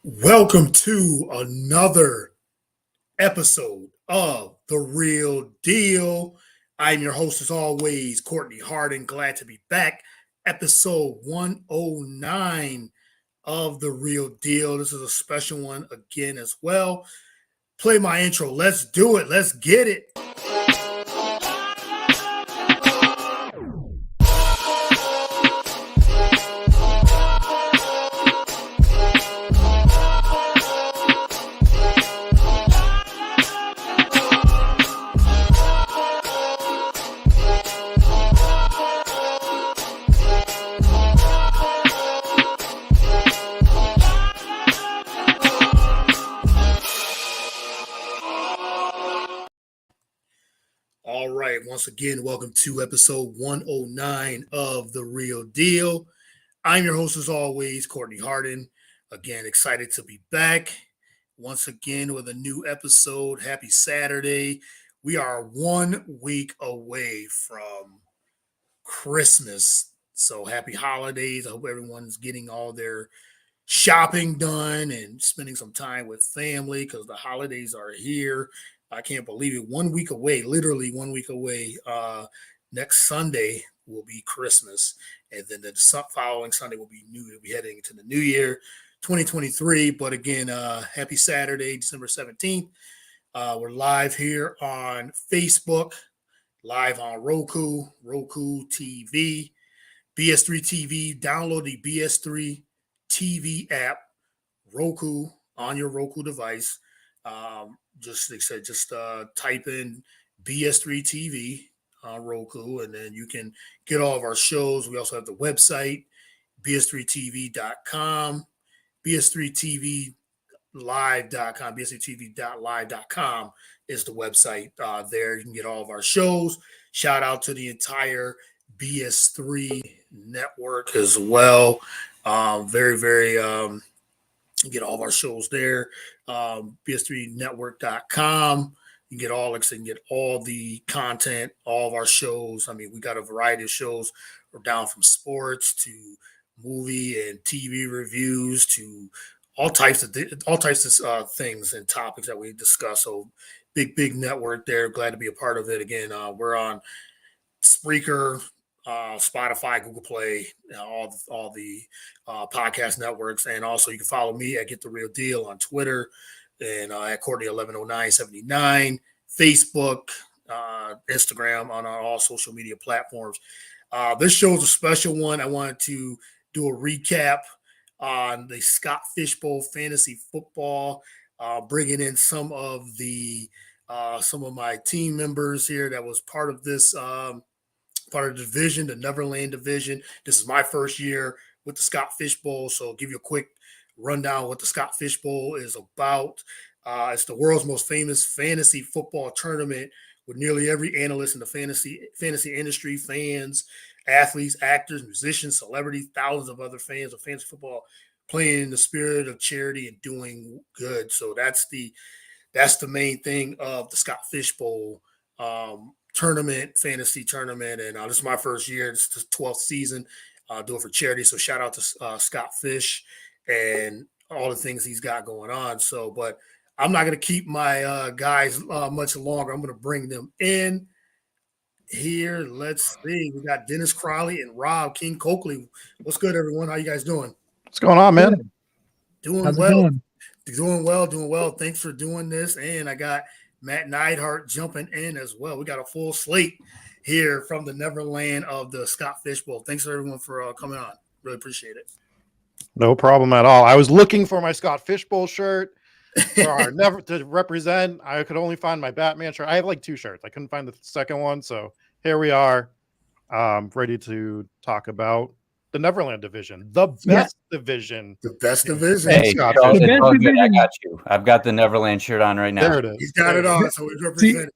Welcome to another episode of The Real Deal. I'm your host, as always, Courtney Harden. Glad to be back. Episode 109 of The Real Deal. This is a special one again as well. Play my intro. Let's do it. Let's get it. All right, once again, welcome to episode 109 of The Real Deal. I'm your host, as always, Courtney Harden. Again, excited to be back once again with a new episode. Happy Saturday. We are 1 week away from Christmas. So happy holidays. I hope everyone's getting all their shopping done and spending some time with family because the holidays are here. I can't believe it. 1 week away, literally 1 week away. Next Sunday will be Christmas. And then the following Sunday will be New Year. We'll be heading into the new year, 2023. But again, happy Saturday, December 17th. We're live here on Facebook, live on Roku TV, BS3 TV. Download the BS3 TV app, Roku, on your Roku device. Just like I said, just type in BS3 TV on Roku, and then you can get all of our shows. We also have the website, bs3tv.com, bs3tvlive.com, bs3tv.live.com is the website. There you can get all of our shows. Shout out to the entire BS3 network as well. You get all of our shows there. BS3network.com. You can get all the content, all of our shows. I mean, we got a variety of shows. We're down from sports to movie and TV reviews to all types of things and topics that we discuss. So big network there. Glad to be a part of it. Again, we're on Spreaker, Spotify, Google Play, all the podcast networks, and also you can follow me at Get the Real Deal on Twitter and at Courtney 110979, Facebook, Instagram, on all social media platforms. This show is a special one. I wanted to do a recap on the Scott Fishbowl Fantasy Football, bringing in some of my team members here that was part of this. Part of the division, the Neverland division. This is my first year with the Scott Fishbowl, so I'll give you a quick rundown of what the Scott Fishbowl is about. It's the world's most famous fantasy football tournament with nearly every analyst in the fantasy industry, fans, athletes, actors, musicians, celebrities, thousands of other fans of fantasy football playing in the spirit of charity and doing good. So that's the main thing of the Scott Fishbowl fantasy tournament, and this is my first year. It's the 12th season. Do it for charity. So shout out to Scott Fish and all the things he's got going on. So, but I'm not going to keep my guys much longer. I'm going to bring them in here. Let's see. We got Dennis Crowley and Rob King Coakley. What's good, everyone? How you guys doing? What's going on, man? Doing well. Doing well. Thanks for doing this. And I got Matt Neidhart jumping in as well. We got a full slate here from the Neverland of the Scott Fishbowl. Thanks to everyone for coming on. Really appreciate it. No problem at all. I was looking for my Scott Fishbowl shirt never to represent. I could only find my Batman shirt. I have like two shirts. I couldn't find the second one. So here we are, ready to talk about the Neverland division, the best division. The best division. Hey, it's all good. I got you. I've got the Neverland shirt on right now. There it is. He's got it on, so we represent it.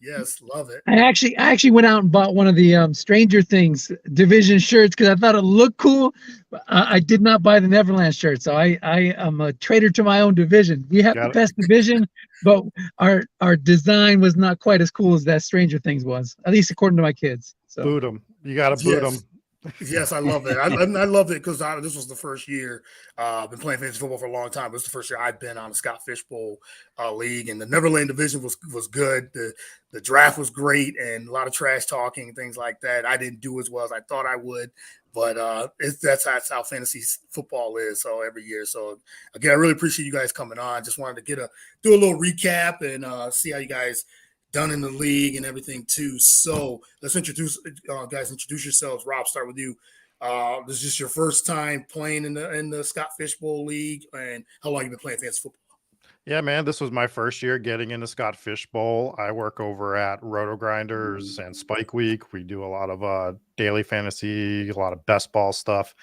Yes, love it. I actually went out and bought one of the Stranger Things division shirts because I thought it looked cool. But I did not buy the Neverland shirt, so I am a traitor to my own division. We have the best division, but our design was not quite as cool as that Stranger Things was, at least according to my kids. So boot them. You got to boot them. Yes, I love it. I love it because this was the first year. I've been playing fantasy football for a long time. This is the first year I've been on the Scott Fishbowl league, and the Neverland division was good. The draft was great, and a lot of trash talking and things like that. I didn't do as well as I thought I would, but that's how fantasy football is. So every year. So again, I really appreciate you guys coming on. Just wanted to do a little recap and see how you guys done in the league and everything too. So let's introduce yourselves. Rob, start with you. This is just your first time playing in the Scott Fishbowl League, and how long you been playing fantasy football? Yeah, man, this was my first year getting into Scott Fishbowl. I work over at Roto Grinders and Spike Week. We do a lot of daily fantasy, a lot of best ball stuff.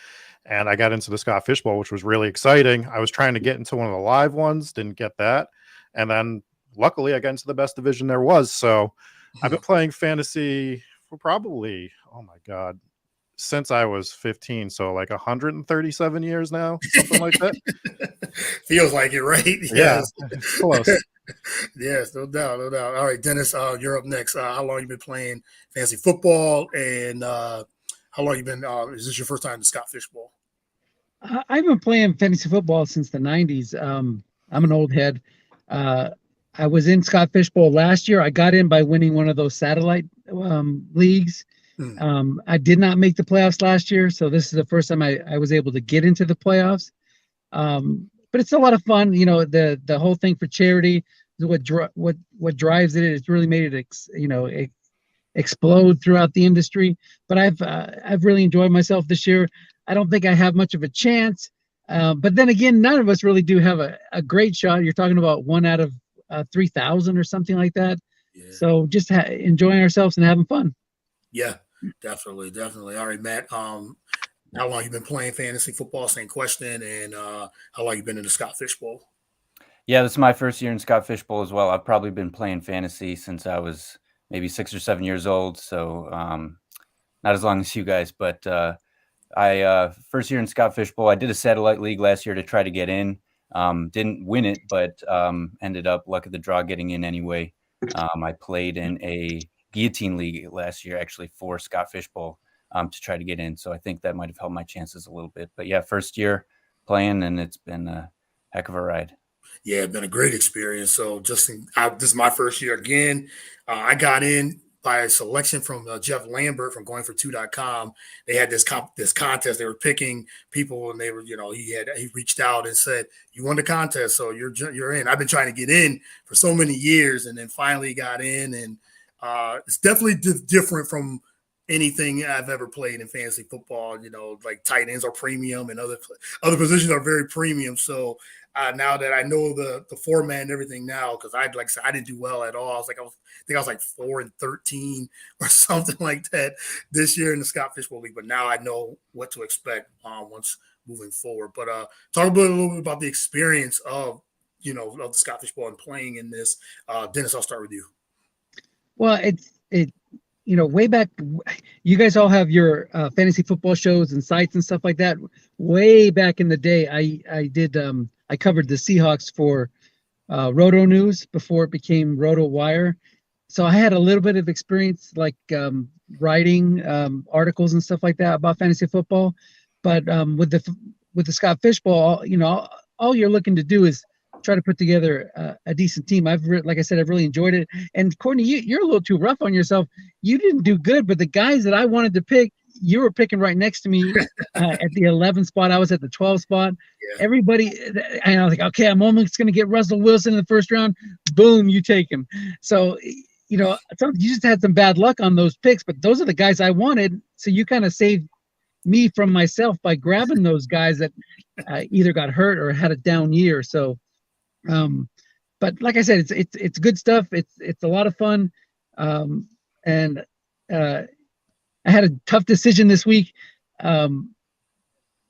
And I got into the Scott Fishbowl, which was really exciting. I was trying to get into one of the live ones, didn't get that. And then luckily I got into the best division there was. So I've been playing fantasy for probably, oh my God, since I was 15. So like 137 years now, something like that. Feels like it, right? Yeah, Yes. close. Yes, no doubt, no doubt. All right, Dennis, you're up next. How long you been playing fantasy football, and how long you been? Is this your first time in the Scott Fishbowl? I've been playing fantasy football since the 90s. I'm an old head. I was in Scott Fishbowl last year. I got in by winning one of those satellite leagues. I did not make the playoffs last year, so this is the first time I was able to get into the playoffs. But it's a lot of fun. You know, the whole thing for charity is what drives it. It's really made it explode throughout the industry. But I've really enjoyed myself this year. I don't think I have much of a chance. But then again, none of us really do have a great shot. You're talking about 1 out of 3,000 or something like that. Yeah. So just enjoying ourselves and having fun. Yeah, definitely. All right, Matt. How long you been playing fantasy football? Same question. And how long you been in the Scott Fishbowl? Yeah, this is my first year in Scott Fishbowl as well. I've probably been playing fantasy since I was maybe 6 or 7 years old. So not as long as you guys, but I first year in Scott Fishbowl, I did a satellite league last year to try to get in. Didn't win it, but ended up luck of the draw getting in anyway. I played in a guillotine league last year, actually for Scott Fishbowl, to try to get in. So I think that might have helped my chances a little bit. But yeah, first year playing, and it's been a heck of a ride. Yeah, it's been a great experience. So this is my first year again. I got in by a selection from Jeff Lambert from goingfor2.com. They had this contest. They were picking people, and they were, he reached out and said, "You won the contest, so you're in." I've been trying to get in for so many years, and then finally got in. And it's definitely different from anything I've ever played in fantasy football. Like tight ends are premium, and other positions are very premium. So now that I know the format and everything now, because I didn't do well at all. I think I was like 4-13 or something like that this year in the Scott Fishbowl League. But now I know what to expect once moving forward. But talk a little bit about the experience of the Scott Fishbowl and playing in this. Dennis, I'll start with you. Well, way back, you guys all have your fantasy football shows and sites and stuff like that. Way back in the day, I covered the Seahawks for Roto News before it became Roto Wire. So I had a little bit of experience, like writing articles and stuff like that about fantasy football. But with the Scott Fishbowl, all you're looking to do is try to put together a decent team. Like I said, I've really enjoyed it. And Courtney, you're a little too rough on yourself. You didn't do good, but the guys that I wanted to pick, you were picking right next to me at the 11 spot. I was at the 12 spot. Yeah. Everybody, and I was like, okay, I'm almost going to get Russell Wilson in the first round. Boom, you take him. So, you just had some bad luck on those picks, but those are the guys I wanted. So you kind of saved me from myself by grabbing those guys that either got hurt or had a down year. So, but like I said, it's good stuff. It's a lot of fun. And I had a tough decision this week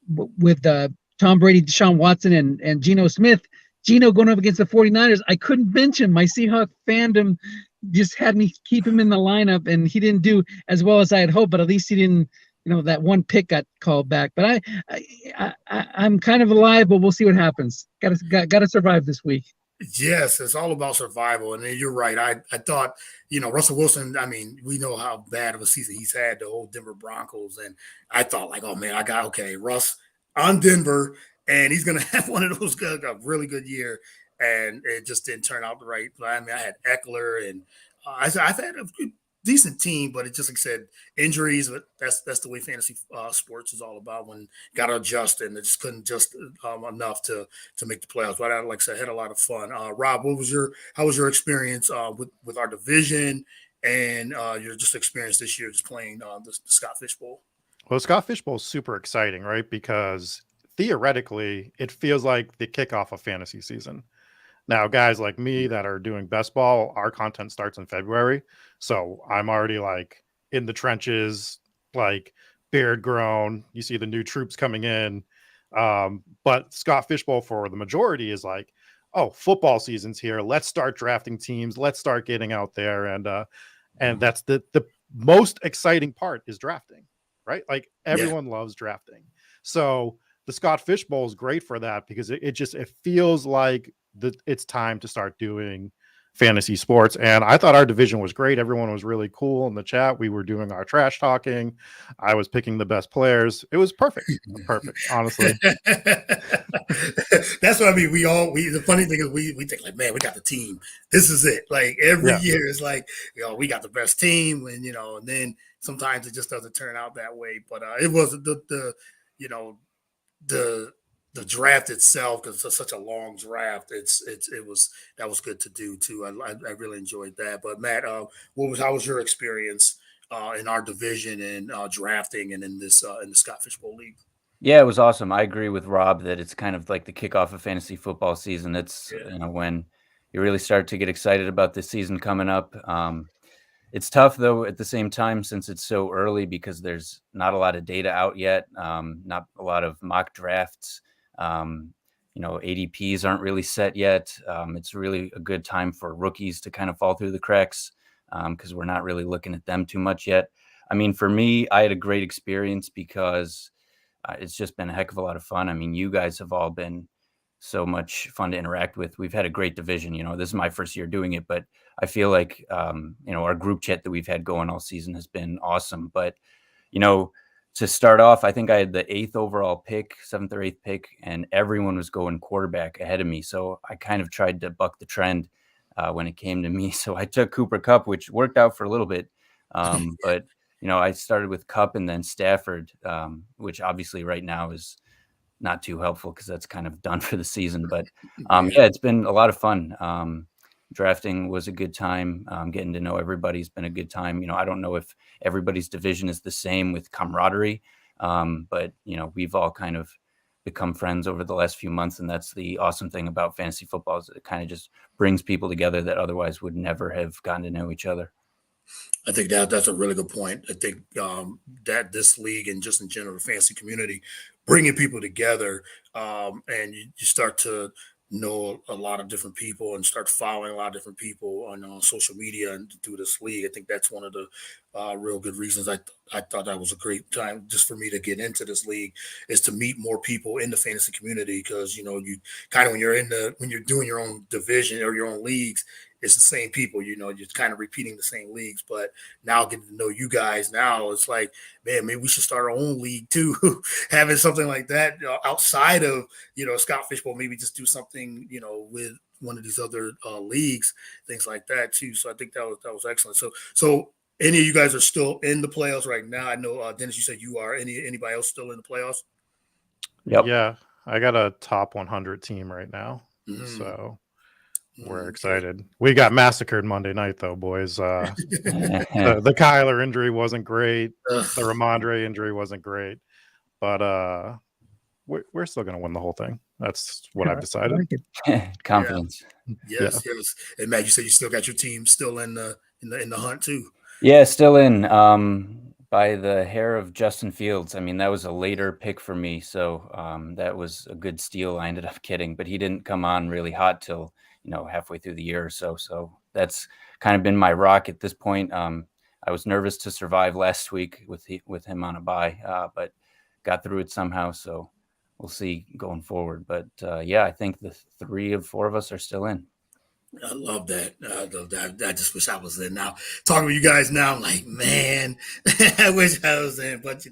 with Tom Brady, Deshaun Watson, and Geno Smith. Geno going up against the 49ers. I couldn't bench him. My Seahawks fandom just had me keep him in the lineup, and he didn't do as well as I had hoped, but at least he didn't, that one pick got called back. But I'm kind of alive, but we'll see what happens. Got to survive this week. Yes, it's all about survival. And then you're right. I thought, Russell Wilson, I mean, we know how bad of a season he's had, the whole Denver Broncos. And I thought, like, oh man, okay, Russ on Denver, and he's gonna have one of those a really good year. And it just didn't turn out the right. I mean, I had Eckler, and I've had a decent team, but it just, like I said, injuries. But that's the way fantasy sports is all about. When you got to adjust, and it just couldn't just enough to make the playoffs. But like I said, I had a lot of fun. Rob, how was your experience with our division and your just experience this year just playing the Scott Fish Bowl? Well, Scott Fish Bowl is super exciting, right? Because theoretically, it feels like the kickoff of fantasy season. Now, guys like me that are doing best ball, our content starts in February. So I'm already like in the trenches, like beard grown. You see the new troops coming in. But Scott Fish Bowl for the majority is like, oh, football season's here. Let's start drafting teams. Let's start getting out there. And that's the most exciting part is drafting, right? Like everyone loves drafting. So the Scott Fish Bowl is great for that because it feels like it's time to start doing fantasy sports. And I thought our division was great. Everyone was really cool in the chat. We were doing our trash talking. I was picking the best players. It was perfect. Perfect, honestly. That's what I mean. The funny thing is we think like, man, we got the team. This is it. Like every year it's like, we got the best team, and and then sometimes it just doesn't turn out that way. But it was the draft itself, because it's such a long draft. That was good to do too. I really enjoyed that. But Matt, how was your experience in our division and drafting and in the Scott Fish Bowl League? Yeah, it was awesome. I agree with Rob that it's kind of like the kickoff of fantasy football season. It's when you really start to get excited about this season coming up. It's tough though at the same time since it's so early because there's not a lot of data out yet, not a lot of mock drafts. ADPs aren't really set yet. It's really a good time for rookies to kind of fall through the cracks because we're not really looking at them too much yet. I mean, for me, I had a great experience because it's just been a heck of a lot of fun. I mean, you guys have all been so much fun to interact with. We've had a great division. This is my first year doing it, but I feel like, our group chat that we've had going all season has been awesome. But, to start off, I think I had the 7th or 8th pick, and everyone was going quarterback ahead of me. So I kind of tried to buck the trend when it came to me. So I took Cooper Kupp, which worked out for a little bit. But, I started with Kupp and then Stafford, which obviously right now is not too helpful because that's kind of done for the season. But it's been a lot of fun. Drafting was a good time. Getting to know everybody's been a good time. I don't know if everybody's division is the same with camaraderie, but we've all kind of become friends over the last few months, and that's the awesome thing about fantasy football is it kind of just brings people together that otherwise would never have gotten to know each other. I think that's a really good point. I think that this league and just in general, the fantasy community, bringing people together, and you start to know a lot of different people and start following a lot of different people on social media and through this league. I think that's one of the real good reasons I thought that was a great time just for me to get into this league, is to meet more people in the fantasy community. Because you kind of when you're doing your own division or your own leagues, it's the same people, you're kind of repeating the same leagues. But now getting to know you guys now, it's like, man, maybe we should start our own league too. Having something like that outside of, Scott Fish Bowl, maybe just do something, with one of these other leagues, things like that too. So I think that was excellent. So any of you guys are still in the playoffs right now? I know, Dennis, you said you are. Anybody else still in the playoffs? Yep. Yeah, I got a top 100 team right now. Mm-hmm. So we're excited. We got massacred Monday night, though, boys. The Kyler injury wasn't great. The Ramondre injury wasn't great. But we're still going to win the whole thing. That's what I've decided. Confidence. Yes. And Matt, you said you still got your team still in the hunt too. Yeah, still in by the hair of Justin Fields. I mean, that was a later pick for me, so that was a good steal. I ended up getting, but he didn't come on really hot till halfway through the year or so. So that's kind of been my rock at this point. I was nervous to survive last week with him on a bye, but got through it somehow. So we'll see going forward. But I think the 3 of 4 of us are still in. I love that. I just wish I was in now. Talking with you guys now, I'm like, man, I wish I was in. But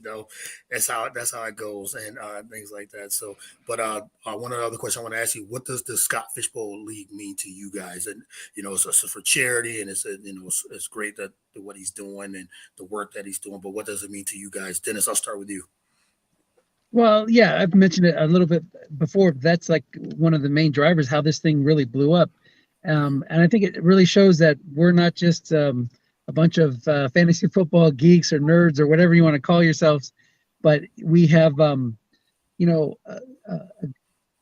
that's how it goes, and things like that. So, but one other question I want to ask you: what does the Scott Fishbowl League mean to you guys? And it's for charity, and it's great that what he's doing and the work that he's doing. But what does it mean to you guys, Dennis? I'll start with you. Well, yeah, I've mentioned it a little bit before. That's like one of the main drivers, how this thing really blew up. And I think it really shows that we're not just a bunch of fantasy football geeks or nerds or whatever you want to call yourselves, but we have, you know, uh, uh,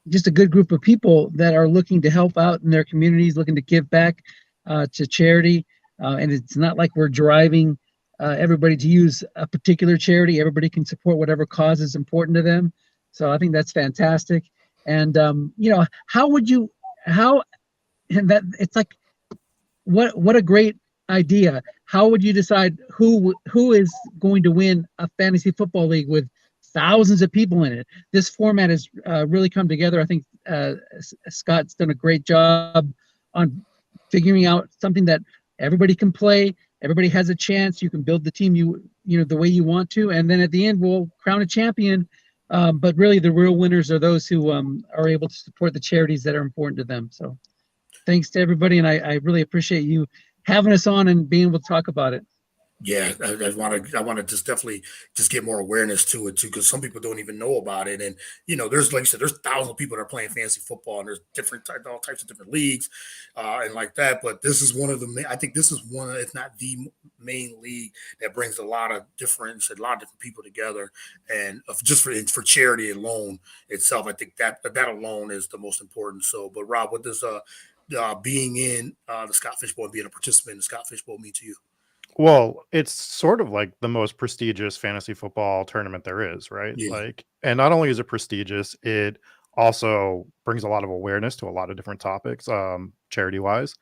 just a good group of people that are looking to help out in their communities, looking to give back to charity. And it's not like we're driving everybody to use a particular charity. Everybody can support whatever cause is important to them. So I think that's fantastic. And how and that it's like what a great idea. How would you decide who is going to win a fantasy football league with thousands of people in it? This format has really come together. I think Scott's done a great job on figuring out something that everybody can play. Everybody has a chance. You can build the team the way you want to, and then at the end we'll crown a champion. But really, the real winners are those who are able to support the charities that are important to them. So, thanks to everybody, and I really appreciate you having us on and being able to talk about it. Yeah, I want to just definitely just get more awareness to it too, because some people don't even know about it. And there's like you said, there's thousands of people that are playing fantasy football, and there's all types of different leagues, and like that. But this is one of the I think this is one, if not the main league that brings a lot of different people together, and just for charity alone itself, I think that alone is the most important. So, but Rob, what does being in the Scott Fishbowl and being a participant in the Scott Fishbowl mean to you? Well, it's sort of like the most prestigious fantasy football tournament there is, right? Yeah. Like, and not only is it prestigious, it also brings a lot of awareness to a lot of different topics, charity wise.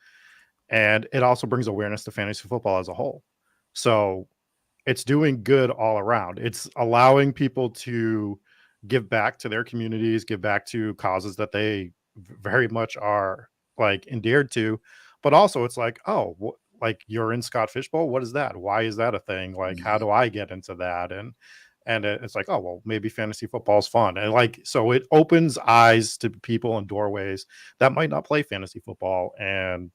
And it also brings awareness to fantasy football as a whole. So it's doing good all around. It's allowing people to give back to their communities, give back to causes that they very much are like endeared to. But also it's like, oh, like you're in Scott Fishbowl. What is that? Why is that a thing? Like, how do I get into that? And it's like, oh, well, maybe fantasy football is fun. And like, so it opens eyes to people and doorways that might not play fantasy football, and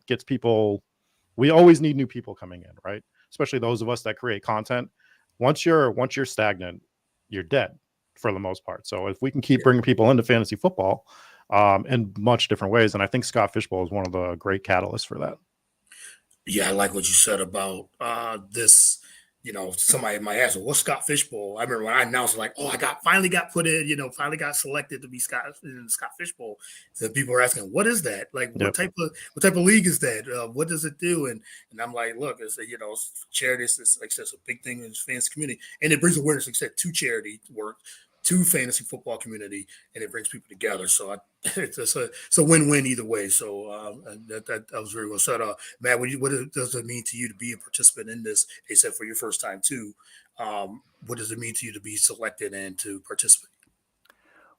gets people. We always need new people coming in, right? Especially those of us that create content. Once you're stagnant, you're dead for the most part. So if we can keep bringing people into fantasy football in much different ways, and I think Scott Fishbowl is one of the great catalysts for that. Yeah, I like what you said about this. Somebody might ask, well, what's Scott Fishbowl? I remember when I announced, like, oh, finally got put in, finally got selected to be in the Scott Fishbowl. So people are asking, what is that? Like, what type of league is that? What does it do? And I'm like, look, it's charity. It's like it's a big thing in the fans community, and it brings awareness, like I said, to charity work, to fantasy football community, and it brings people together. So it's a win-win either way. So that was very well said. Matt, what does it mean to you to be a participant in this? He said for your first time too. What does it mean to you to be selected and to participate?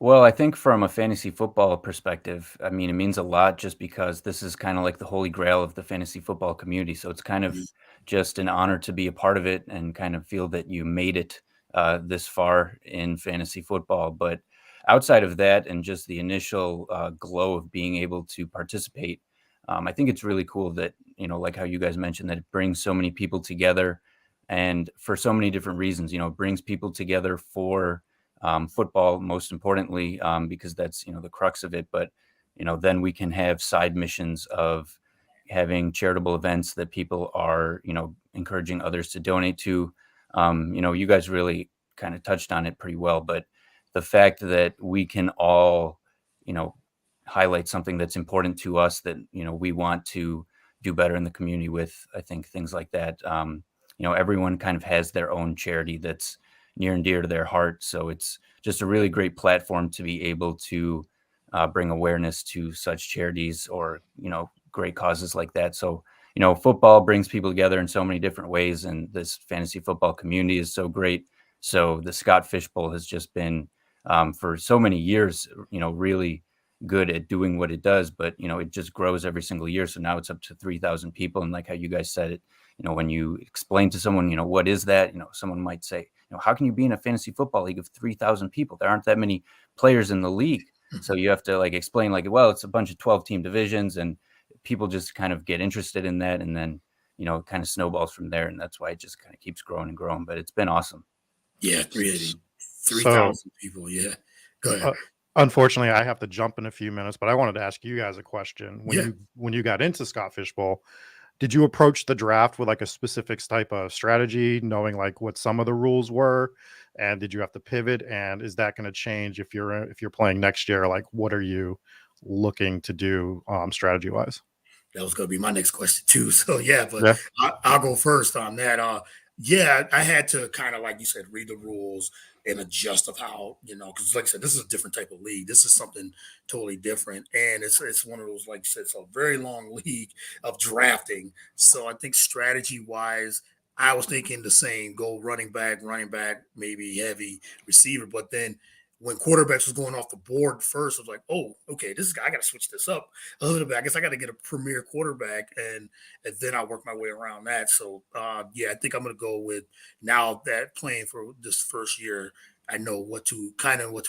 Well, I think from a fantasy football perspective, I mean, it means a lot just because this is kind of like the holy grail of the fantasy football community. So it's kind of just an honor to be a part of it and kind of feel that you made it this far in fantasy football. But outside of that, and just the initial glow of being able to participate, I think it's really cool that, like how you guys mentioned, that it brings so many people together, and for so many different reasons. It brings people together for football, most importantly, because that's, the crux of it. But, then we can have side missions of having charitable events that people are, encouraging others to donate to. You guys really kind of touched on it pretty well, but the fact that we can all, highlight something that's important to us that, we want to do better in the community with, I think things like that. Everyone kind of has their own charity that's near and dear to their heart. So it's just a really great platform to be able to bring awareness to such charities or, great causes like that. So, football brings people together in so many different ways, and this fantasy football community is so great. So the Scott Fishbowl has just been for so many years, really good at doing what it does, but it just grows every single year. So now it's up to 3,000 people. And like how you guys said it, when you explain to someone, what is that? Someone might say, how can you be in a fantasy football league of 3,000 people? There aren't that many players in the league. So you have to like explain like, well, it's a bunch of 12 team divisions, and people just kind of get interested in that. And then, it kind of snowballs from there. And that's why it just kind of keeps growing and growing, but it's been awesome. Yeah. 3,000 people. Yeah. Go ahead. Unfortunately, I have to jump in a few minutes, but I wanted to ask you guys a question. When you got into Scott Fishbowl, did you approach the draft with like a specific type of strategy, knowing like what some of the rules were, and did you have to pivot? And is that going to change if you're playing next year? Like, what are you looking to do strategy wise? That was going to be my next question too. So yeah, but I'll go first on that. Yeah, I had to kind of, like you said, read the rules and adjust of how, because like I said, this is a different type of league. This is something totally different. And it's one of those, like I said, it's a very long league of drafting. So I think strategy wise, I was thinking the same, go running back, maybe heavy receiver. But then when quarterbacks was going off the board first, I was like, oh, okay, I got to switch this up a little bit. I guess I got to get a premier quarterback, and then I'll work my way around that. So, yeah, I think I'm going to go with, now that playing for this first year, I know what to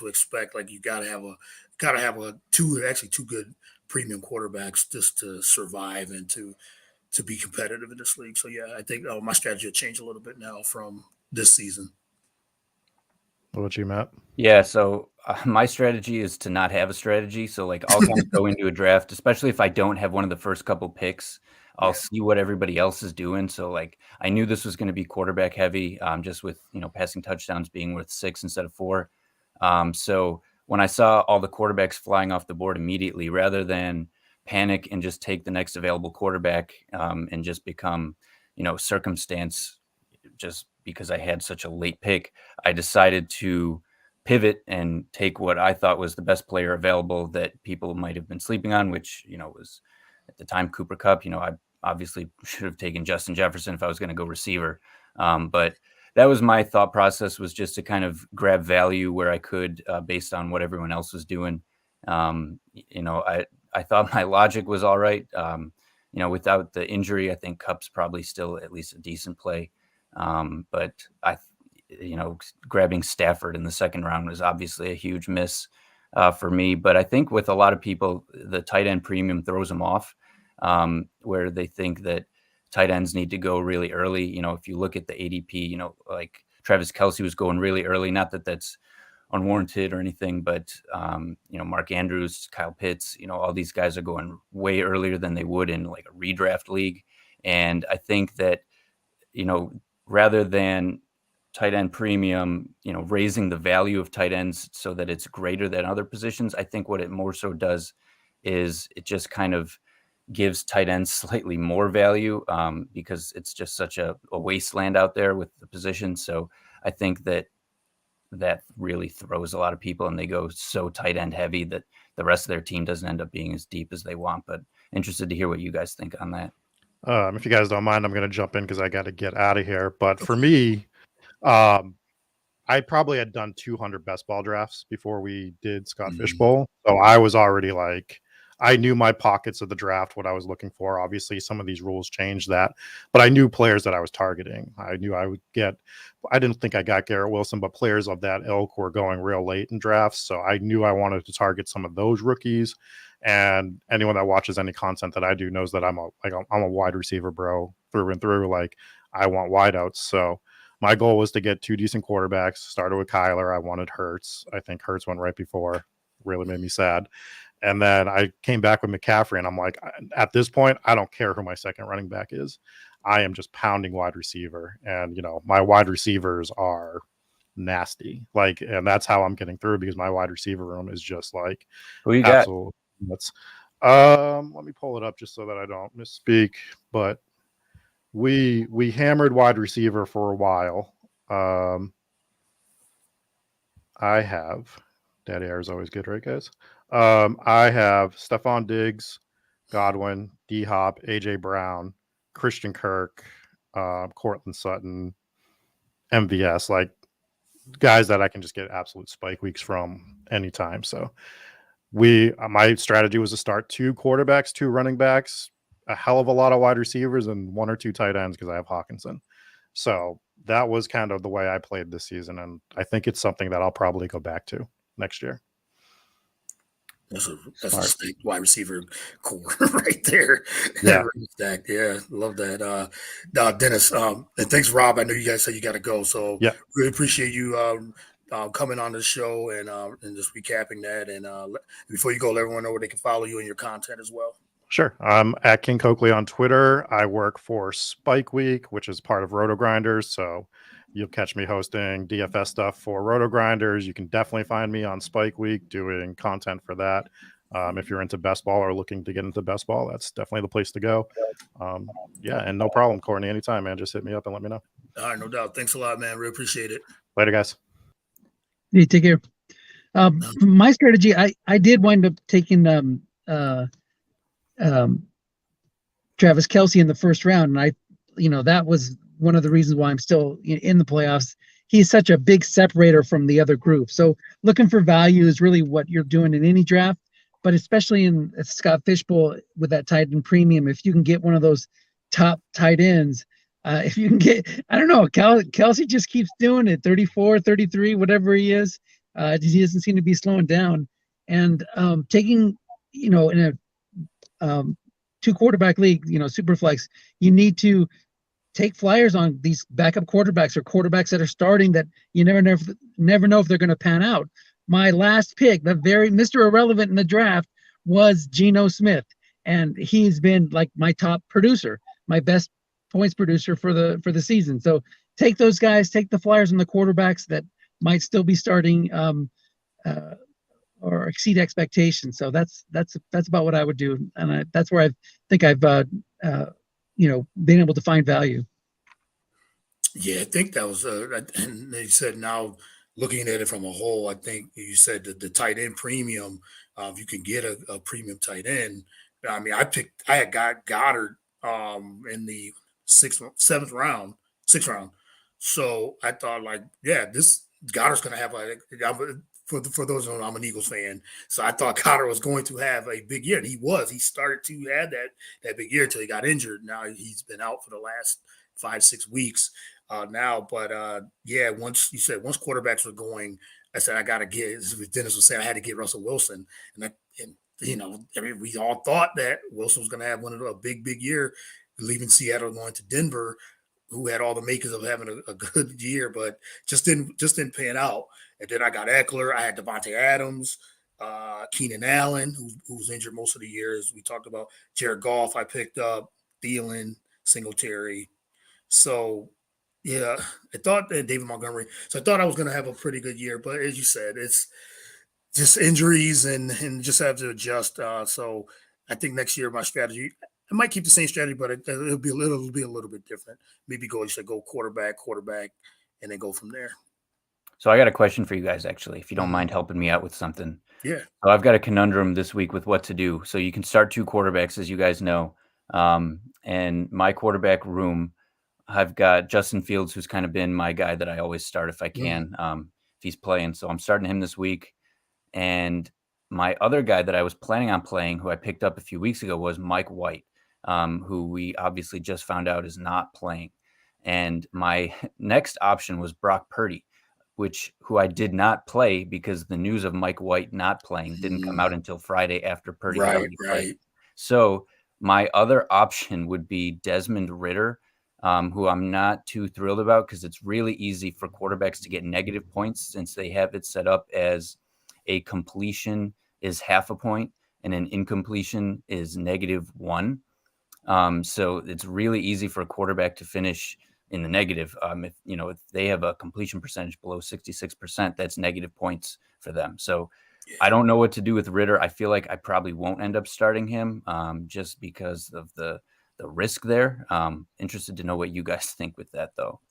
expect. Like, you got to have two good premium quarterbacks just to survive and to be competitive in this league. So, yeah, I think my strategy will change a little bit now from this season. What about you, Matt? Yeah, so my strategy is to not have a strategy. So like I'll kind of go into a draft, especially if I don't have one of the first couple picks. I'll see what everybody else is doing. So like I knew this was going to be quarterback heavy, just with passing touchdowns being worth 6 instead of 4. So when I saw all the quarterbacks flying off the board immediately, rather than panic and just take the next available quarterback and just become circumstance just because I had such a late pick, I decided to pivot and take what I thought was the best player available that people might have been sleeping on, which, was at the time Cooper Kupp. I obviously should have taken Justin Jefferson if I was going to go receiver. But that was my thought process, was just to kind of grab value where I could based on what everyone else was doing. I thought my logic was all right. Without the injury, I think Kupp's probably still at least a decent play. But grabbing Stafford in the second round was obviously a huge miss for me. But I think with a lot of people, the tight end premium throws them off, where they think that tight ends need to go really early. If you look at the ADP, like Travis Kelce was going really early. Not that that's unwarranted or anything, but Mark Andrews, Kyle Pitts, all these guys are going way earlier than they would in like a redraft league. And I think that, rather than tight end premium, raising the value of tight ends so that it's greater than other positions, I think what it more so does is it just kind of gives tight ends slightly more value because it's just such a wasteland out there with the position. So I think that really throws a lot of people, and they go so tight end heavy that the rest of their team doesn't end up being as deep as they want. But interested to hear what you guys think on that. If you guys don't mind, I'm going to jump in because I got to get out of here. But for me, I probably had done 200 best ball drafts before we did Scott Fishbowl. So I was already like, I knew my pockets of the draft, what I was looking for. Obviously, some of these rules changed that, but I knew players that I was targeting. I knew I would get, I didn't think I got Garrett Wilson, but players of that ilk were going real late in drafts. So I knew I wanted to target some of those rookies. And anyone that watches any content that I do knows that I'm a wide receiver bro through and through. Like, I want wideouts. So my goal was to get 2 decent quarterbacks. Started with Kyler. I wanted Hurts. I think Hurts went right before. Really made me sad. And then I came back with McCaffrey, and I'm like, at this point, I don't care who my second running back is. I am just pounding wide receiver. And, my wide receivers are nasty. Like, and that's how I'm getting through, because my wide receiver room is just like, who you got? Nuts. Let me pull it up just so that I don't misspeak. But we hammered wide receiver for a while. I have Daddy Air is always good, right, guys? I have Stephon Diggs, Godwin, D Hop, AJ Brown, Christian Kirk, Cortland Sutton, MVS, like guys that I can just get absolute spike weeks from anytime. So My strategy was to start 2 quarterbacks, 2 running backs, a hell of a lot of wide receivers, and 1 or 2 tight ends because I have Hawkinson. So that was kind of the way I played this season, and I think it's something that I'll probably go back to next year. That's a state wide receiver core right there. Yeah. Yeah, love that. Dennis, and thanks, Rob. I know you guys said you got to go, so yeah, really appreciate you coming on the show and just recapping that. And before you go, let everyone know where they can follow you and your content as well. Sure. I'm at King Coakley on Twitter. I work for Spike Week, which is part of Roto Grinders. So you'll catch me hosting DFS stuff for Roto Grinders. You can definitely find me on Spike Week doing content for that. If you're into best ball or looking to get into best ball, that's definitely the place to go. Yeah, and no problem, Courtney. Anytime, man. Just hit me up and let me know. All right, no doubt. Thanks a lot, man. Really appreciate it. Later, guys. Hey, take care. My strategy, I did wind up taking Travis Kelce in the first round, and that was one of the reasons why I'm still in the playoffs. He's such a big separator from the other group. So looking for value is really what you're doing in any draft, but especially in Scott Fishbowl with that tight end premium. If you can get one of those top tight ends, if you can get, I don't know, Kelce just keeps doing it, 34, 33, whatever he is. He doesn't seem to be slowing down. And taking, in a 2 quarterback league, super flex, you need to take flyers on these backup quarterbacks or quarterbacks that are starting that you never know if they're going to pan out. My last pick, the very Mr. Irrelevant in the draft, was Geno Smith, and he's been like my top producer, my best points producer for the season. So take those guys, take the flyers on the quarterbacks that might still be starting or exceed expectations. So that's about what I would do, and that's where I think I've been able to find value. Yeah, I think that was and they said now looking at it from a whole, I think you said that the tight end premium, if you can get a premium tight end. I mean, I had got Goddard in the 6th round. So I thought this Goddard's going to have for those who know, I'm an Eagles fan. So I thought Goddard was going to have a big year, and he was. He started to have that big year until he got injured. Now he's been out for the last 5-6 weeks now. But once quarterbacks were going, I said I got to get. As Dennis was saying, I had to get Russell Wilson, and we all thought that Wilson was going to have a big year, leaving Seattle, going to Denver, who had all the makers of having a good year, but just didn't pan out. And then I got Eckler. I had Devontae Adams, Keenan Allen, who was injured most of the year, as we talked about. Jared Goff, I picked up, Thielen, Singletary. So, yeah, I thought that David Montgomery. So I thought I was going to have a pretty good year, but as you said, it's just injuries and just have to adjust. So I think next year my strategy, I might keep the same strategy, but it'll be a little bit different. Maybe go quarterback, and then go from there. So I got a question for you guys, actually, if you don't mind helping me out with something. Yeah. So I've got a conundrum this week with what to do. So you can start 2 quarterbacks, as you guys know. And my quarterback room, I've got Justin Fields, who's kind of been my guy that I always start if I can, if he's playing. So I'm starting him this week. And my other guy that I was planning on playing, who I picked up a few weeks ago, was Mike White, who we obviously just found out is not playing. And my next option was Brock Purdy, who I did not play because the news of Mike White not playing didn't come out until Friday after Purdy already played. So my other option would be Desmond Ridder, who I'm not too thrilled about because it's really easy for quarterbacks to get negative points since they have it set up as a completion is half a point and an incompletion is -1. So it's really easy for a quarterback to finish in the negative. If they have a completion percentage below 66%, that's negative points for them. So I don't know what to do with Ridder. I feel like I probably won't end up starting him just because of the risk there. Interested to know what you guys think with that, though.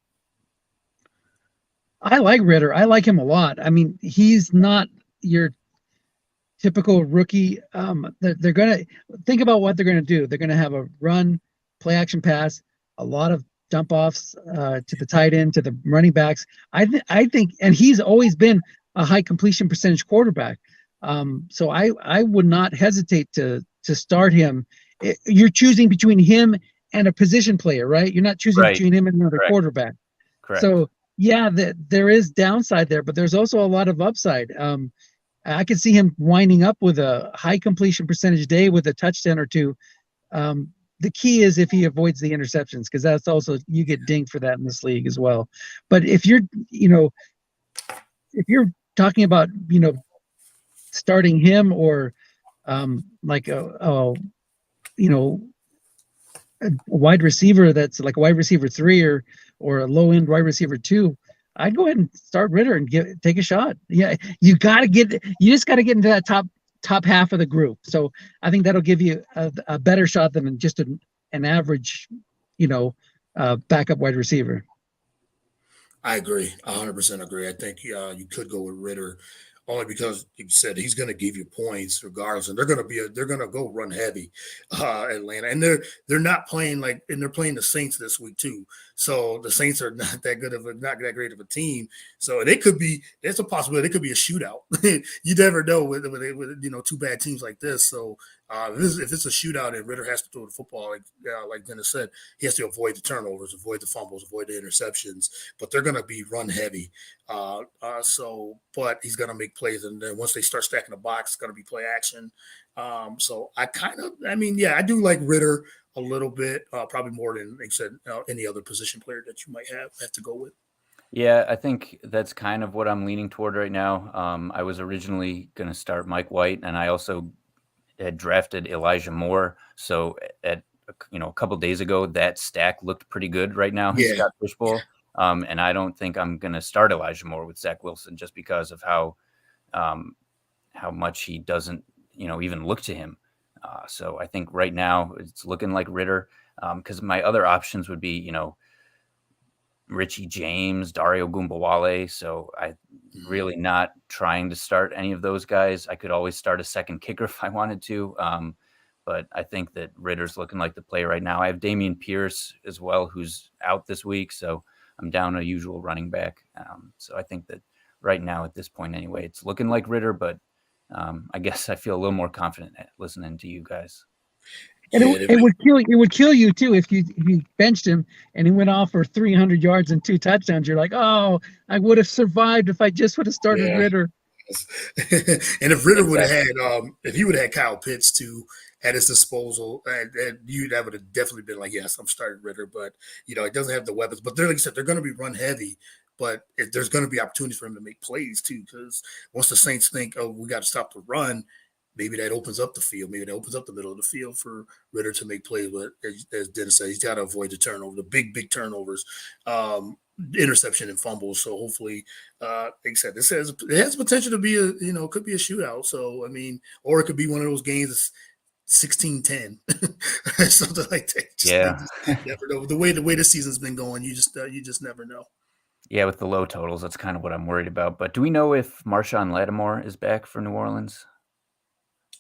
I like Ridder. I like him a lot. I mean, he's not your typical rookie. They're going to think about what they're going to do. They're going to have a run, play action pass, a lot of dump offs to the tight end, to the running backs. I think, and he's always been a high completion percentage quarterback. So I would not hesitate to start him. You're choosing between him and a position player, right? You're not choosing Right. between him and another Correct. quarterback. Correct. So yeah, there is downside there, but there's also a lot of upside. I could see him winding up with a high completion percentage day with a touchdown or two. The key is if he avoids the interceptions, because that's also, you get dinged for that in this league as well. But if you're talking about starting him or like a wide receiver that's like a wide receiver 3 or a low end wide receiver 2, I'd go ahead and start Ritter and take a shot. Yeah, you just got to get into that top half of the group. So I think that'll give you a better shot than just an average, backup wide receiver. I agree. 100% agree. I think you could go with Ritter only because you said he's going to give you points regardless, and they're going to go run heavy, Atlanta, and they're not playing and they're playing the Saints this week too. So the Saints are not that great of a team. So there's a possibility it could be a shootout. You never know with two bad teams like this. So if it's a shootout and Ritter has to throw the football, like Dennis said, he has to avoid the turnovers, avoid the fumbles, avoid the interceptions. But they're going to be run heavy. But he's going to make plays, and then once they start stacking the box, it's going to be play action. So I I do like Ritter a little bit, probably more than like said any other position player that you might have to go with. Yeah, I think that's kind of what I'm leaning toward right now. I was originally going to start Mike White, and I also had drafted Elijah Moore. So at a couple of days ago, that stack looked pretty good right now. Yeah. Scott Fishbowl. And I don't think I'm going to start Elijah Moore with Zach Wilson just because of how much he doesn't, even look to him. So I think right now it's looking like Ritter, because my other options would be, Richie James, Dario Gumbawale. So I really not trying to start any of those guys. I could always start a second kicker if I wanted to. But I think that Ritter's looking like the play right now. I have Dameon Pierce as well, who's out this week. So I'm down a usual running back. So I think that right now at this point anyway, it's looking like Ritter, but I guess I feel a little more confident listening to you guys. And it would kill you too if you benched him and he went off for 300 yards and 2 touchdowns. You're like, oh, I would have survived if I just would have started Ritter. And if Ritter would have had, if he would have had Kyle Pitts too at his disposal, that would have definitely been like, yes, I'm starting Ritter. But he doesn't have the weapons. But like I said, they're going to be run heavy. But there's going to be opportunities for him to make plays too, because once the Saints think, oh, we got to stop the run, maybe that opens up the field. Maybe that opens up the middle of the field for Ritter to make plays. But as Dennis said, he's got to avoid the turnover, the big turnovers, interception and fumbles. So hopefully, like I said, it has potential to be could be a shootout. So, or it could be one of those games 16-10, something like that. You never know. The way the season's been going, you just never know. Yeah, with the low totals, that's kind of what I'm worried about. But do we know if Marshawn Lattimore is back for New Orleans?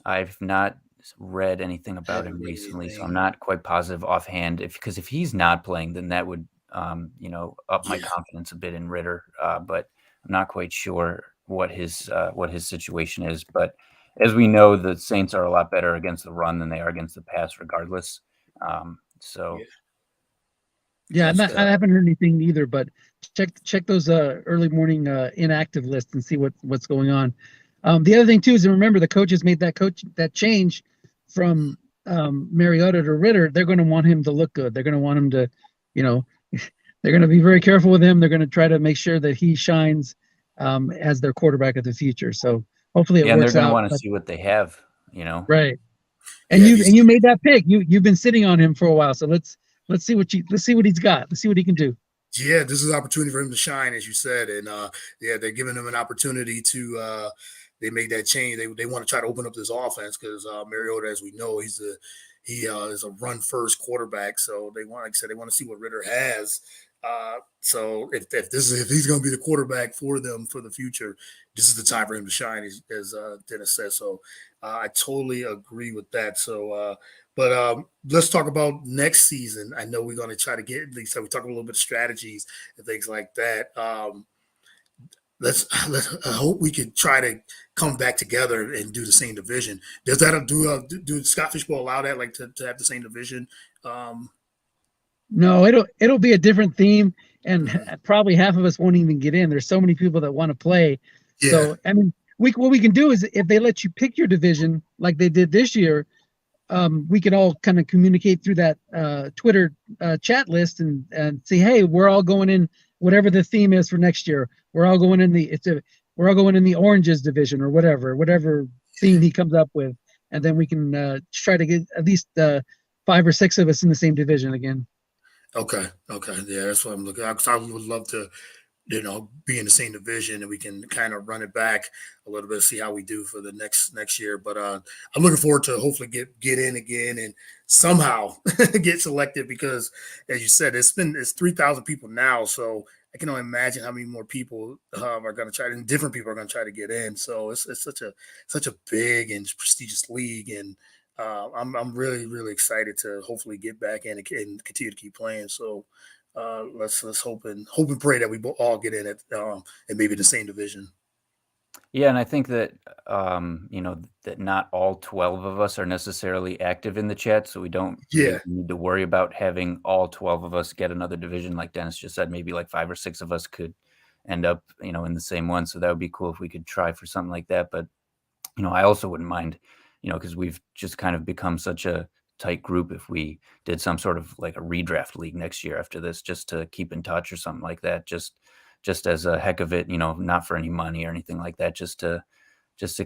I've not read anything about him recently, so I'm not quite positive offhand. Because if he's not playing, then that would up my confidence a bit in Ritter. But I'm not quite sure what his situation is. But as we know, the Saints are a lot better against the run than they are against the pass, regardless. Yeah, I haven't heard anything either, but check those early morning inactive lists and see what's going on. The other thing too is, remember, the coaches made that change from Mariota to Ritter. They're going to want him to look good. They're going to want him to, they're going to be very careful with him. They're going to try to make sure that he shines as their quarterback of the future. So hopefully it works out. And they're going to want to see what they have, Right. And you made that pick. You've been sitting on him for a while. So let's see what he's got. Let's see what he can do. Yeah, this is an opportunity for him to shine, as you said, and they're giving him an opportunity to. They made that change. They want to try to open up this offense because Mariota, as we know, he is a run first quarterback. So they want to see what Ritter has. So if he's going to be the quarterback for them for the future, this is the time for him to shine, as Dennis said. So I totally agree with that. So. But let's talk about next season. I know we're going to try to get, at least we talk a little bit of strategies and things like that. I hope we can try to come back together and do the same division. Does that do Scott Fishbowl allow that, like to have the same division? No, it'll be a different theme, and Mhm. probably half of us won't even get in. There's so many people that want to play. Yeah. So I mean, what we can do is if they let you pick your division like they did this year, we could all kind of communicate through that Twitter chat list and say, hey, we're all going in whatever the theme is for next year. We're all going in we're all going in the oranges division or whatever theme he comes up with, and then we can try to get at least 5 or 6 of us in the same division again. Okay. Yeah, that's what I'm looking at. 'Cause I would love to, be in the same division and we can kind of run it back a little bit, see how we do for the next year. But I'm looking forward to hopefully get in again and somehow get selected because, as you said, it's 3,000 people now, so I can only imagine how many more people are going to try, and different people are going to try to get in. So it's such a big and prestigious league, and I'm really excited to hopefully get back in and continue to keep playing. So let's hope and pray that we all get in it and maybe the same division. Yeah, and I think that that not all 12 of us are necessarily active in the chat, so we don't maybe Yeah, need to worry about having all 12 of us get another division. Like Dennis just said, maybe like 5 or 6 of us could end up, in the same one. So that would be cool if we could try for something like that. But I also wouldn't mind, because we've just kind of become such a tight group if we did some sort of like a redraft league next year after this, just to keep in touch or something like that. Just as a heck of it, not for any money or anything like that, just to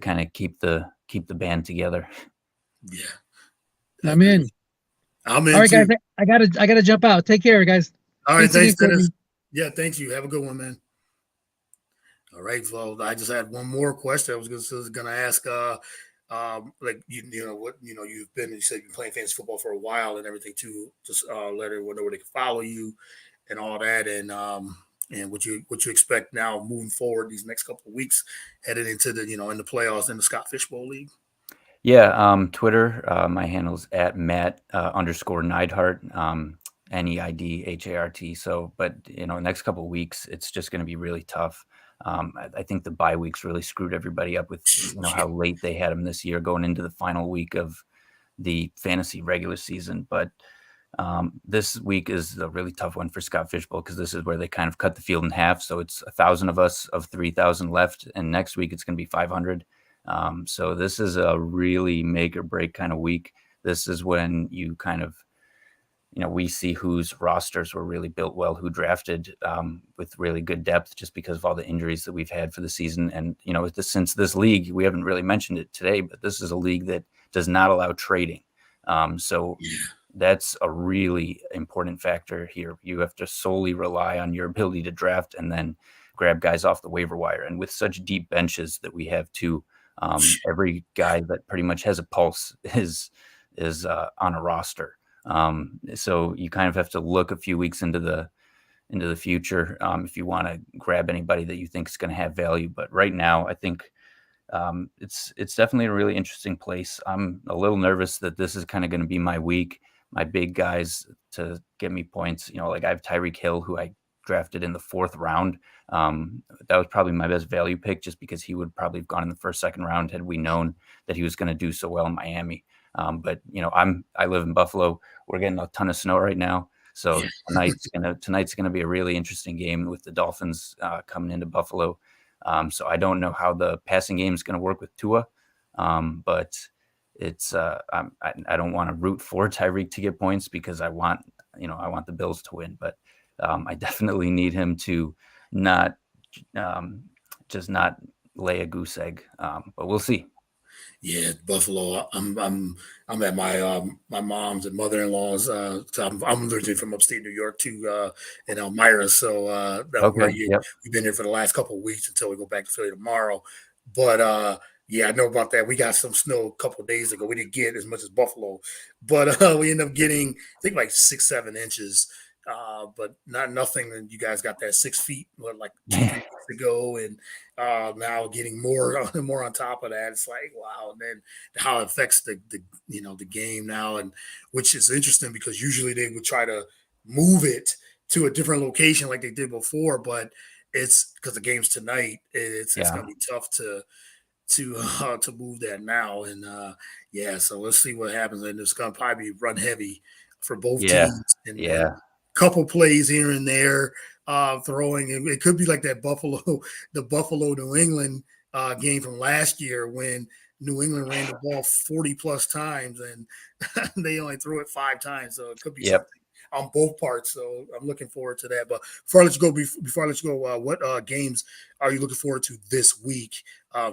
kind of keep the band together. yeah, I I'm agree. in. I'm All in right, guys, too. I gotta jump out. Take care, guys. All right, Thanks again, thanks, Courtney. Dennis. Yeah, thanks you. Have a good one, man. All right. Well, I just had one more question. I was gonna ask, like you said you've been playing fantasy football for a while and everything too. Just let everyone know where they can follow you and all that, and what you expect now moving forward these next couple of weeks, headed into the in the playoffs in the Scott Fishbowl League. Yeah, Twitter, my handle's at Matt _ Neidhart, Neidhart. So, but next couple of weeks, it's just going to be really tough. I think the bye weeks really screwed everybody up with how late they had them this year, going into the final week of the fantasy regular season. But this week is a really tough one for Scott Fishbowl because this is where they kind of cut the field in half. So it's 1,000 of us of 3,000 left, and next week it's going to be 500. So this is a really make or break kind of week. This is when you kind of, we see whose rosters were really built well, who drafted with really good depth just because of all the injuries that we've had for the season. And, since this league, we haven't really mentioned it today, but this is a league that does not allow trading. So that's a really important factor here. You have to solely rely on your ability to draft and then grab guys off the waiver wire. And with such deep benches that we have too, every guy that pretty much has a pulse is on a roster. So you kind of have to look a few weeks into the future if you want to grab anybody that you think is going to have value. But right now, I think it's definitely a really interesting place. I'm a little nervous that this is kind of going to be my week, my big guys to get me points. Like I have Tyreek Hill, who I drafted in the 4th round. That was probably my best value pick just because he would probably have gone in the 1st, 2nd round had we known that he was going to do so well in Miami. But I live in Buffalo. We're getting a ton of snow right now. So tonight's gonna be a really interesting game with the Dolphins coming into Buffalo. So I don't know how the passing game is going to work with Tua, but it's I don't want to root for Tyreek to get points because I want the Bills to win, but I definitely need him to not just not lay a goose egg. But we'll see. Yeah, Buffalo. I'm at my mom's and mother-in-law's. So I'm originally from upstate New York too, in Elmira. So Okay. Yep. we've been here for the last couple of weeks until we go back to Philly tomorrow. But yeah, I know about that. We got some snow a couple of days ago. We didn't get as much as Buffalo, but we ended up getting I think like 6-7 inches. But nothing. And you guys got that 6 feet, like 2-3 weeks ago, and now getting more more on top of that. It's like wow, and then how it affects the game now, and which is interesting because usually they would try to move it to a different location like they did before, but it's because the game's tonight. It's Yeah. going to be tough to move that now. And yeah, so let's see what happens. And it's going to probably be run heavy for both Yeah. teams, and Yeah. couple plays here and there, throwing. It could be like that the Buffalo New England game from last year when New England ran the ball 40 plus times and they only threw it 5 times. So it could be Yep. something on both parts. So I'm looking forward to that. But before I let you go, what games are you looking forward to this week,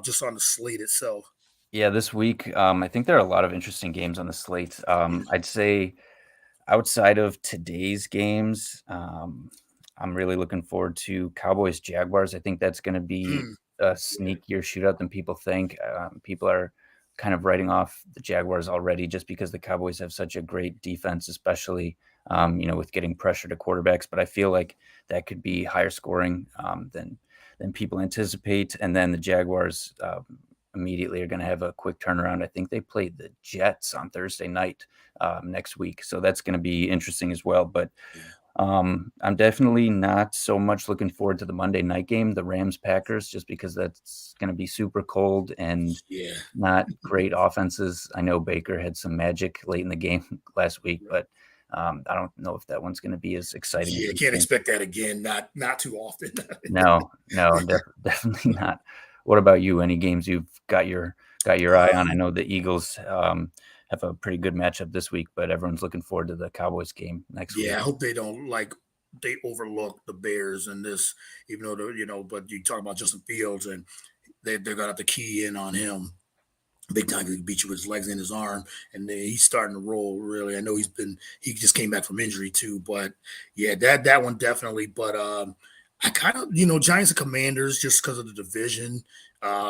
just on the slate itself? Yeah, this week, I think there are a lot of interesting games on the slate. I'd say outside of today's games, I'm really looking forward to Cowboys Jaguars. I think that's going to be Hmm. a sneakier shootout than people think. People are kind of writing off the Jaguars already just because the Cowboys have such a great defense, especially with getting pressure to quarterbacks. But I feel like that could be higher scoring than people anticipate. And then the Jaguars immediately are going to have a quick turnaround. I think they play the Jets on Thursday night next week, so that's going to be interesting as well. But I'm definitely not so much looking forward to the Monday night game, the Rams Packers, just because that's going to be super cold and Yeah. not great offenses. I know Baker had some magic late in the game last week, but I don't know if that one's going to be as exciting. Yeah, as we can't think. expect that again. Not too often. No, definitely not. What about you? Any games you've got your eye on? I know the Eagles have a pretty good matchup this week, but everyone's looking forward to the Cowboys game next week. Yeah, I hope they don't they overlook the Bears in this, even though but you talk about Justin Fields and they're gonna have to key in on him big time. He beat you with his legs and his arm, and then he's starting to roll. Really, I know he just came back from injury too, but yeah, that one definitely. But I kind of Giants and Commanders just because of the division.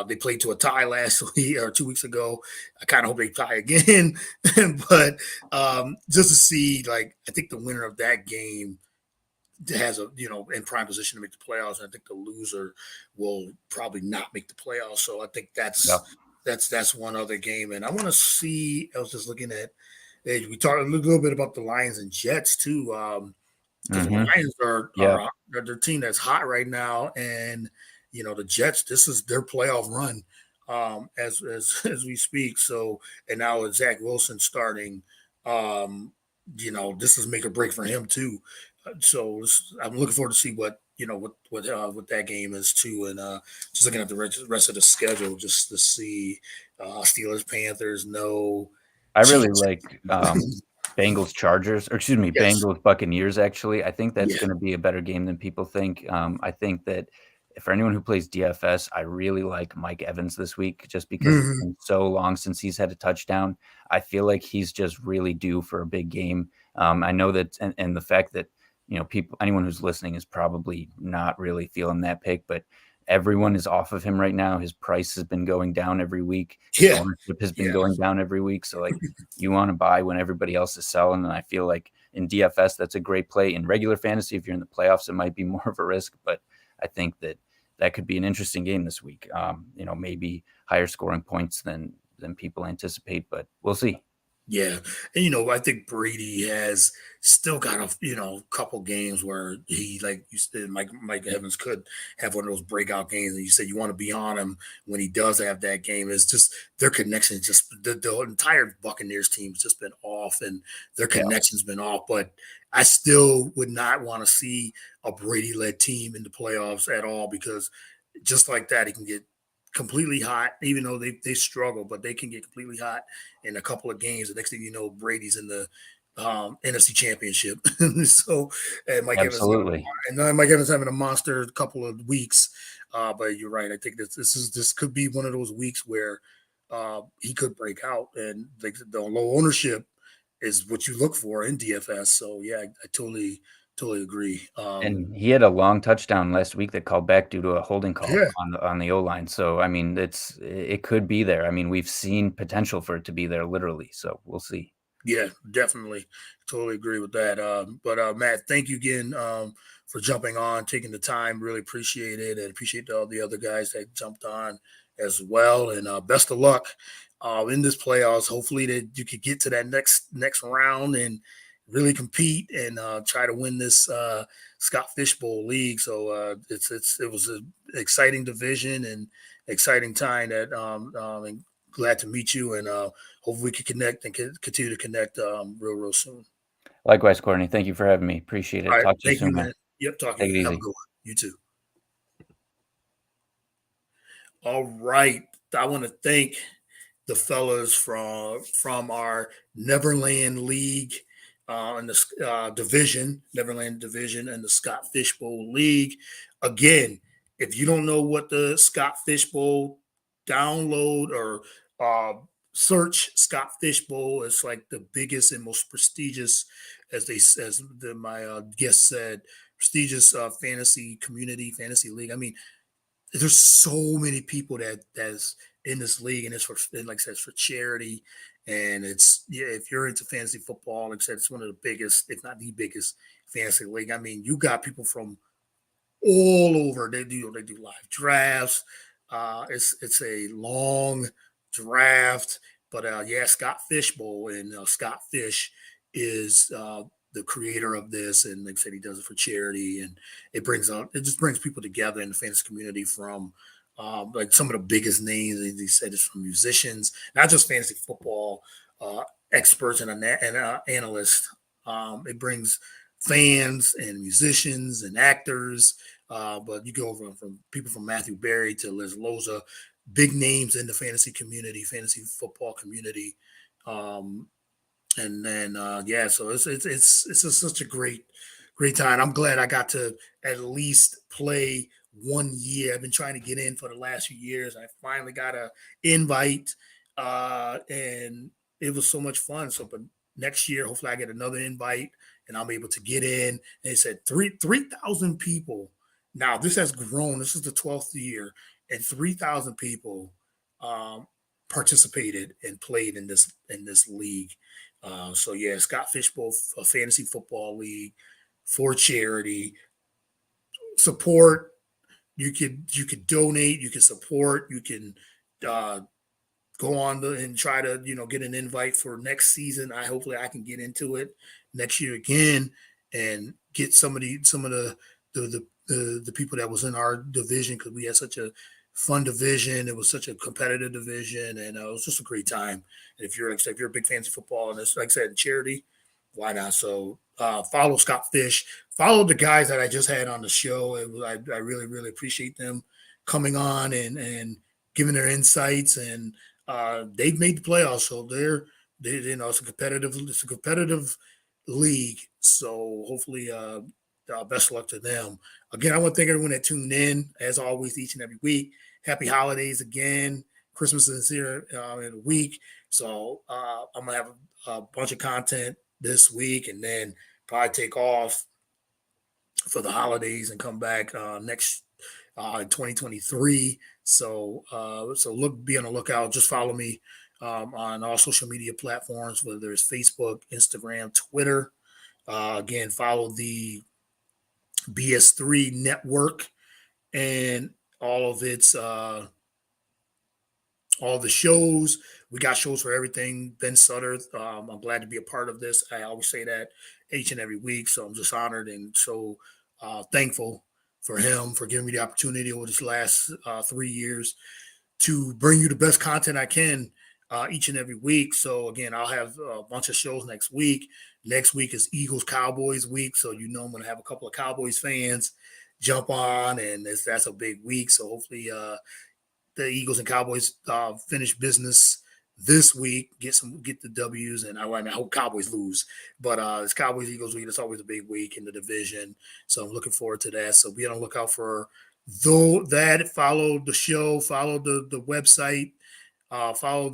They played to a tie last week or 2 weeks ago. I kind of hope they tie again, but just to see, I think the winner of that game has a in prime position to make the playoffs. And I think the loser will probably not make the playoffs. So I think Yep. that's one other game. And I want to see. I was just looking at. We talked a little bit about the Lions and Jets too, because the Lions are their team that's hot right now, and the Jets. This is their playoff run, as as we speak. So, and now with Zach Wilson starting, this is make or break for him too. So I'm looking forward to see what what that game is too, and just looking at the rest of the schedule just to see Steelers, Panthers. No, I really Chiefs. like Bengals Chargers, or excuse me, Yes. Bengals Buccaneers. Actually, I think that's Yeah. going to be a better game than people think. I think that for anyone who plays DFS, I really like Mike Evans this week, just because it's been so long since he's had a touchdown. I feel like he's just really due for a big game. I know that, and the fact that anyone who's listening is probably not really feeling that pick, but everyone is off of him right now. His price has been going down every week. His ownership has been going down every week. So you want to buy when everybody else is selling. And I feel like in DFS, that's a great play. In regular fantasy, if you're in the playoffs, it might be more of a risk, but I think that could be an interesting game this week. Maybe higher scoring points than people anticipate, but we'll see. Yeah, and I think Brady has still got a couple games where he, like you said, Mike Evans could have one of those breakout games, and you said you want to be on him when he does have that game. It's just their connection, just the entire Buccaneers team has just been off, and their connection's been off. But I still would not want to see a Brady-led team in the playoffs at all, because just like that, he can get completely hot, even though they struggle, but they can get completely hot in a couple of games. The next thing you know, Brady's in the NFC Championship. So, and Mike Absolutely. Mike Evans having a monster couple of weeks. But you're right. I think this could be one of those weeks where he could break out, and the low ownership is what you look for in DFS. So yeah, I totally agree. And he had a long touchdown last week that called back due to a holding call Yeah. on the O-line. So, I mean, it could be there. I mean, we've seen potential for it to be there literally. So we'll see. Yeah, definitely. Totally agree with that. But Matt, thank you again for jumping on, taking the time. Really appreciate it, and appreciate all the other guys that jumped on as well. And best of luck in this playoffs. Hopefully that you could get to that next round and really compete and try to win this Scott Fishbowl League. So it was an exciting division and exciting time that and glad to meet you, and hopefully we can connect and continue to connect real soon. Likewise, Courtney. Thank you for having me. Appreciate it. All right, Talk to you thank you, soon, man. man. Yep, talk to Take you. it Have a easy. good one. You too. All right, I want to thank the fellas from our Neverland League and the division, Neverland Division, and the Scott Fishbowl League. Again, if you don't know what the Scott Fishbowl, download or search Scott Fishbowl. It's like the biggest and most prestigious, my guest said, prestigious fantasy league. I mean, there's so many people that's in this league, and it's for, like I said, it's for charity. And it's, yeah, if you're into fantasy football, like I said, it's one of the biggest, if not the biggest fantasy league. I mean, you got people from all over. They do live drafts. It's a long draft, but yeah, Scott Fishbowl, and Scott Fish is the creator of this, and like I said, he does it for charity, and it just brings people together in the fantasy community from like some of the biggest names. He said it's from musicians, not just fantasy football experts and analysts. It brings fans and musicians and actors, but you go from people from Matthew Berry to Liz Loza, big names in the fantasy football community. And then yeah, so it's just such a great time. I'm glad I got to at least play 1 year. I've been trying to get in for the last few years. I finally got a invite, and it was so much fun. So, but next year, hopefully, I get another invite and I'm able to get in. And they said 3,000 people. Now this has grown. This is the 12th year, and 3,000 people participated and played in this league. So yeah, Scott Fishbowl, a fantasy football league for charity. Support. You could donate. You can support. You can go on and try to get an invite for next season. Hopefully I can get into it next year again and get some of the people that was in our division, because we had such a fun division. It was such a competitive division, and it was just a great time. And if you're a big fan of football, and it's like I said, charity, why not? So follow Scott Fish, follow the guys that I just had on the show. I really appreciate them coming on and giving their insights, and they've made the playoffs, so it's a competitive league. So hopefully best of luck to them. Again, I want to thank everyone that tuned in, as always, each and every week. Happy holidays again. Christmas is here in a week. So I'm going to have a bunch of content this week, and then probably take off for the holidays and come back next in 2023. So be on the lookout. Just follow me on all social media platforms, whether it's Facebook, Instagram, Twitter. Again, follow the BS3 network and all of its all the shows. We got shows for everything. Ben Sutter, I'm glad to be a part of this. I always say that each and every week, so I'm just honored and so thankful for him for giving me the opportunity over this last 3 years to bring you the best content I can each and every week. So again, I'll have a bunch of shows next week. Next week is Eagles Cowboys week, so I'm going to have a couple of Cowboys fans jump on, and that's a big week. So hopefully the Eagles and Cowboys finish business this week, get the W's, and I hope Cowboys lose. But it's Cowboys Eagles week. It's always a big week in the division, so I'm looking forward to that. So be on the lookout for that. Follow the show, follow the website, follow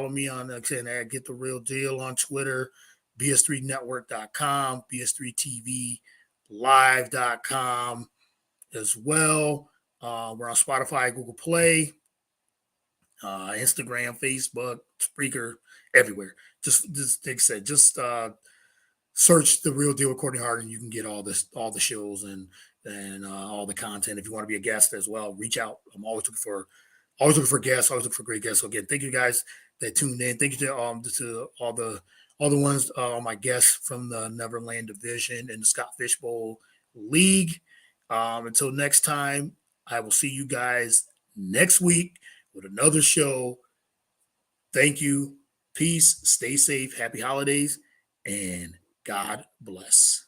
me on Get the Real Deal on Twitter, bs3network.com, bs3tvlive.com as well. We're on Spotify, Google Play, Instagram, Facebook, Spreaker, everywhere. Just like I said, just search The Real Deal with Courtney Harden. You can get all the shows and all the content. If you want to be a guest as well, reach out. I'm always looking for guests, always looking for great guests. So again, thank you guys that tuned in. Thank you to all the all the ones, all my guests from the Neverland division and the Scott Fishbowl League. Until next time, I will see you guys next week with another show. Thank you. Peace. Stay safe. Happy holidays. And God bless.